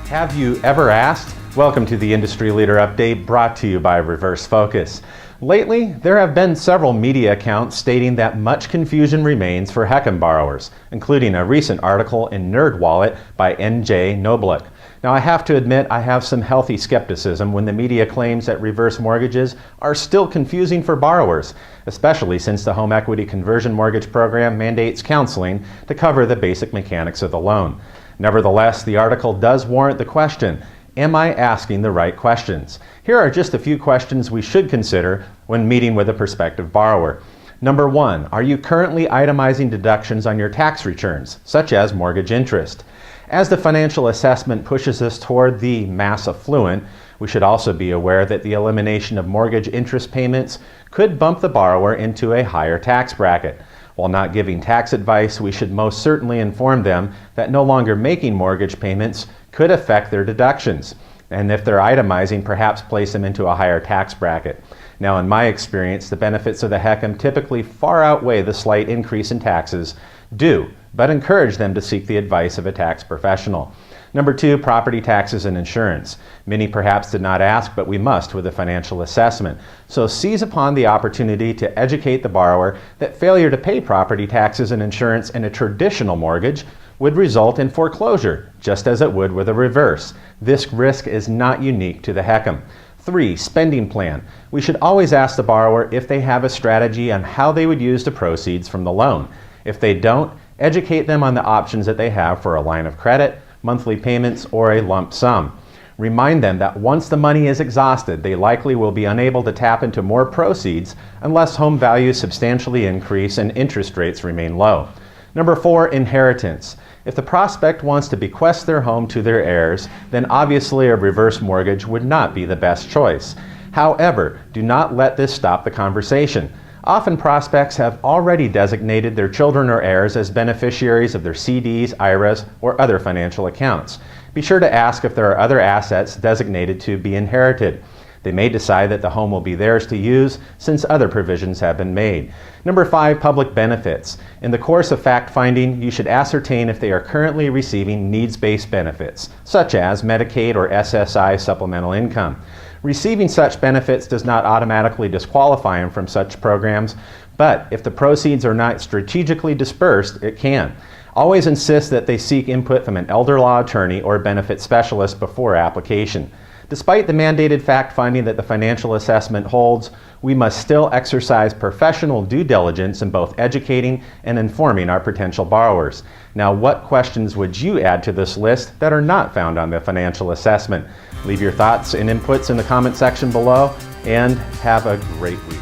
Have you ever asked? Welcome to the Industry Leader Update brought to you by Reverse Focus. Lately, there have been several media accounts stating that much confusion remains for HECM borrowers, including a recent article in NerdWallet by N.J. Noblick. Now, I have to admit I have some healthy skepticism when the media claims that reverse mortgages are still confusing for borrowers, especially since the home equity conversion mortgage program mandates counseling to cover the basic mechanics of the loan. Nevertheless, the article does warrant the question, am I asking the right questions? Here are just a few questions we should consider when meeting with a prospective borrower. Number 1, are you currently itemizing deductions on your tax returns, such as mortgage interest? As the financial assessment pushes us toward the mass affluent, we should also be aware that the elimination of mortgage interest payments could bump the borrower into a higher tax bracket. While not giving tax advice, we should most certainly inform them that no longer making mortgage payments could affect their deductions, and if they're itemizing, perhaps place them into a higher tax bracket. Now, in my experience, the benefits of the HECM typically far outweigh the slight increase in taxes due, but encourage them to seek the advice of a tax professional. Number 2, property taxes and insurance. Many perhaps did not ask, but we must with a financial assessment. So seize upon the opportunity to educate the borrower that failure to pay property taxes and insurance in a traditional mortgage would result in foreclosure, just as it would with a reverse. This risk is not unique to the HECM. 3, spending plan. We should always ask the borrower if they have a strategy on how they would use the proceeds from the loan. If they don't, educate them on the options that they have for a line of credit, monthly payments, or a lump sum. Remind them that once the money is exhausted, they likely will be unable to tap into more proceeds unless home values substantially increase and interest rates remain low. Number 4, inheritance. If the prospect wants to bequest their home to their heirs, then obviously a reverse mortgage would not be the best choice. However, do not let this stop the conversation. Often prospects have already designated their children or heirs as beneficiaries of their CDs, IRAs, or other financial accounts. Be sure to ask if there are other assets designated to be inherited. They may decide that the home will be theirs to use since other provisions have been made. Number 5, public benefits. In the course of fact-finding, you should ascertain if they are currently receiving needs-based benefits, such as Medicaid or SSI supplemental income. Receiving such benefits does not automatically disqualify them from such programs, but if the proceeds are not strategically dispersed, it can. Always insist that they seek input from an elder law attorney or benefit specialist before application. Despite the mandated fact-finding that the financial assessment holds, we must still exercise professional due diligence in both educating and informing our potential borrowers. Now, what questions would you add to this list that are not found on the financial assessment? Leave your thoughts and inputs in the comment section below, and have a great week.